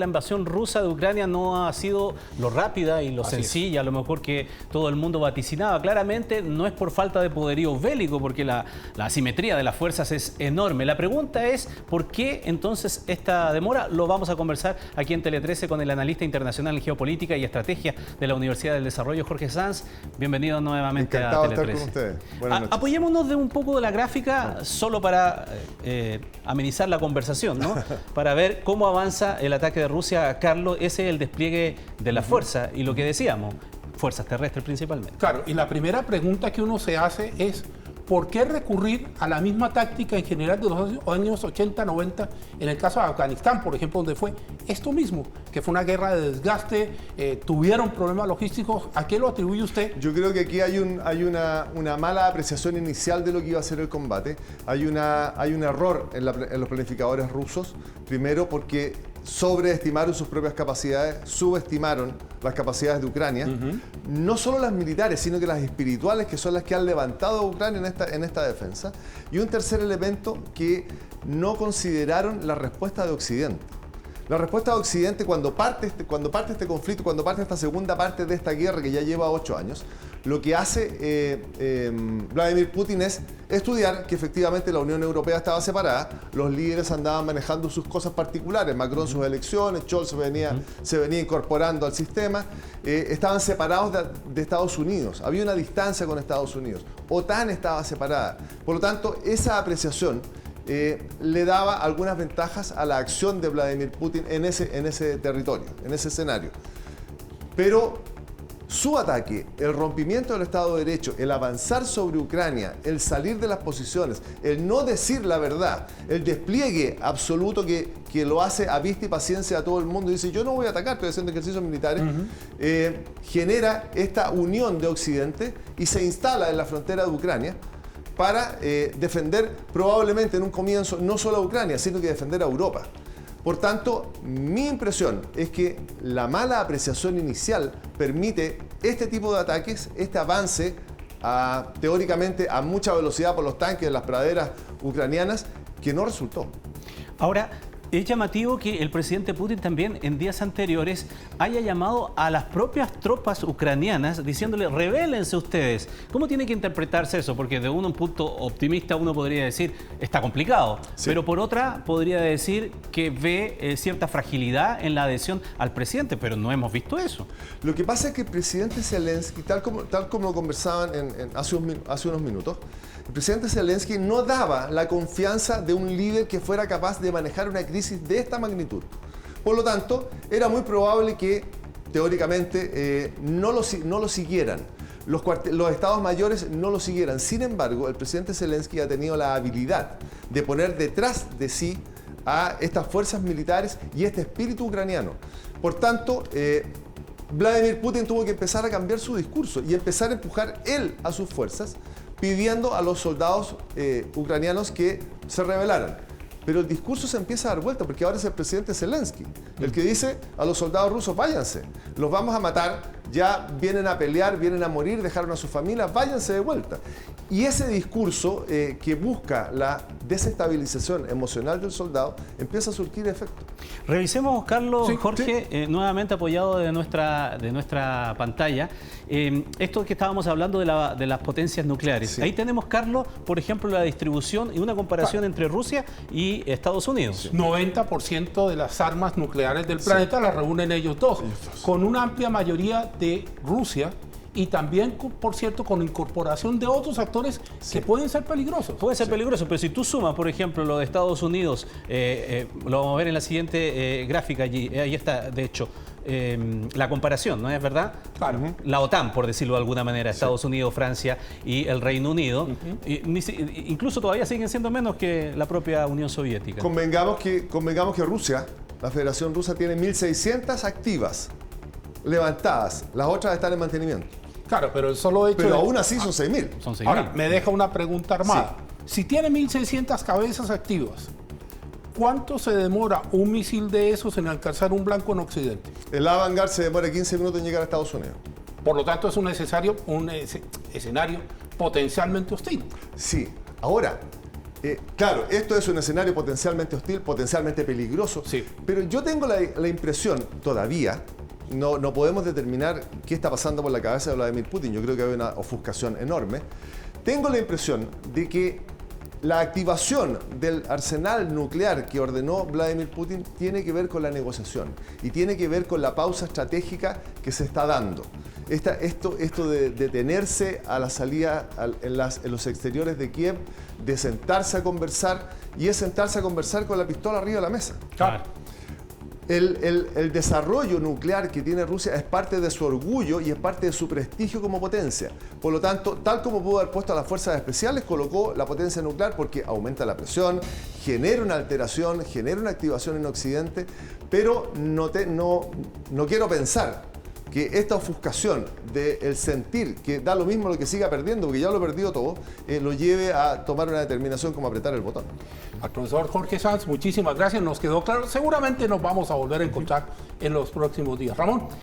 La invasión rusa de Ucrania no ha sido lo rápida y lo sencilla, a lo mejor que todo el mundo vaticinaba. Claramente no es por falta de poderío bélico, porque la asimetría de las fuerzas es enorme. La pregunta es, ¿por qué entonces esta demora? Lo vamos a conversar aquí en Tele 13 con el analista internacional en geopolítica y estrategia de la Universidad del Desarrollo, Jorge Sanz. Bienvenido nuevamente Encantado a Tele 13. Estar con ustedes. Buenas noches. Apoyémonos de un poco de la gráfica solo para amenizar la conversación, ¿no? Para ver cómo avanza el ataque de Rusia. Carlos, ese es el despliegue de la fuerza y lo que decíamos, fuerzas terrestres principalmente. Claro, y la primera pregunta que uno se hace es ¿por qué recurrir a la misma táctica en general de los años 80, 90, en el caso de Afganistán, por ejemplo, donde fue esto mismo, que fue una guerra de desgaste, tuvieron problemas logísticos? ¿A qué lo atribuye usted? Yo creo que aquí hay una mala apreciación inicial de lo que iba a ser el combate. Hay un error en los planificadores rusos, primero porque sobreestimaron sus propias capacidades, subestimaron las capacidades de Ucrania, no solo las militares, sino que las espirituales, que son las que han levantado a Ucrania en esta defensa. Y un tercer elemento, que no consideraron la respuesta de Occidente. La respuesta de Occidente cuando parte este conflicto, cuando parte esta segunda parte de esta guerra que ya lleva 8 años, lo que hace Vladimir Putin es estudiar que efectivamente la Unión Europea estaba separada, los líderes andaban manejando sus cosas particulares, Macron sus elecciones, Scholz se venía incorporando al sistema, estaban separados de Estados Unidos, había una distancia con Estados Unidos, OTAN estaba separada, por lo tanto esa apreciación le daba algunas ventajas a la acción de Vladimir Putin en ese territorio, en ese escenario. Pero su ataque, el rompimiento del Estado de Derecho, el avanzar sobre Ucrania, el salir de las posiciones, el no decir la verdad, el despliegue absoluto que lo hace a vista y paciencia a todo el mundo y dice yo no voy a atacar, estoy haciendo ejercicios militares, genera esta unión de Occidente y se instala en la frontera de Ucrania para defender probablemente en un comienzo no solo a Ucrania, sino que defender a Europa. Por tanto, mi impresión es que la apreciación inicial permite este tipo de ataques, este avance teóricamente a mucha velocidad por los tanques de las praderas ucranianas, que no resultó. Ahora, es llamativo que el presidente Putin también en días anteriores haya llamado a las propias tropas ucranianas diciéndole rebélense ustedes. ¿Cómo tiene que interpretarse eso? Porque de un punto optimista uno podría decir está complicado, sí, pero por otra podría decir que ve cierta fragilidad en la adhesión al presidente, pero no hemos visto eso. Lo que pasa es que el presidente Zelensky, tal como lo conversaban hace unos minutos, el presidente Zelensky no daba la confianza de un líder que fuera capaz de manejar una crisis de esta magnitud. Por lo tanto, era muy probable que, teóricamente, no lo siguieran. Los estados mayores no lo siguieran. Sin embargo, el presidente Zelensky ha tenido la habilidad de poner detrás de sí a estas fuerzas militares y este espíritu ucraniano. Por tanto, Vladimir Putin tuvo que empezar a cambiar su discurso y empezar a empujar él a sus fuerzas, pidiendo a los soldados ucranianos que se rebelaran. Pero el discurso se empieza a dar vuelta porque ahora es el presidente Zelensky el que dice a los soldados rusos váyanse, los vamos a matar, ya vienen a pelear, vienen a morir, dejaron a sus familias, váyanse de vuelta. Y ese discurso que busca la desestabilización emocional del soldado empieza a surtir efecto. Revisemos, Carlos, sí, Jorge, sí. Nuevamente apoyado de nuestra pantalla, esto que estábamos hablando de las potencias nucleares. Sí. Ahí tenemos, Carlos, por ejemplo, la distribución y una comparación entre Rusia y Estados Unidos. Sí. 90% de las armas nucleares del planeta las reúnen ellos dos, con una amplia mayoría de Rusia. Y también, por cierto, con incorporación de otros actores que pueden ser peligrosos. Pueden ser peligrosos, pero si tú sumas, por ejemplo, lo de Estados Unidos, lo vamos a ver en la siguiente gráfica, ahí está, de hecho, la comparación, ¿no es verdad? Claro. La OTAN, por decirlo de alguna manera, Estados Unidos, Francia y el Reino Unido, incluso todavía siguen siendo menos que la propia Unión Soviética. Convengamos que Rusia, la Federación Rusa, tiene 1.600 activas, levantadas, las otras están en mantenimiento. Claro, pero el solo hecho pero aún así son 6.000. Son 6.000. Ahora, me deja una pregunta armada. Sí. Si tiene 1.600 cabezas activas, ¿cuánto se demora un misil de esos en alcanzar un blanco en Occidente? El Avangard se demora 15 minutos en llegar a Estados Unidos. Por lo tanto, es un escenario potencialmente hostil. Sí. Ahora, Claro, esto es un escenario potencialmente hostil, potencialmente peligroso, Sí. pero yo tengo la impresión, todavía, no podemos determinar qué está pasando por la cabeza de Vladimir Putin, yo creo que hay una ofuscación enorme, tengo la impresión de que la activación del arsenal nuclear que ordenó Vladimir Putin tiene que ver con la negociación y tiene que ver con la pausa estratégica que se está dando. Esto de detenerse a la salida en los exteriores de Kiev, de sentarse a conversar, y es sentarse a conversar con la pistola arriba de la mesa. Claro. El desarrollo nuclear que tiene Rusia es parte de su orgullo y es parte de su prestigio como potencia. Por lo tanto, tal como pudo haber puesto a las fuerzas especiales, colocó la potencia nuclear porque aumenta la presión, genera una alteración, genera una activación en Occidente, pero no quiero pensar que esta ofuscación del sentir que da lo mismo lo que siga perdiendo, porque ya lo perdió todo, lo lleve a tomar una determinación como apretar el botón. Al profesor Jorge Sanz, muchísimas gracias, nos quedó claro. Seguramente nos vamos a volver a encontrar en los próximos días. Ramón.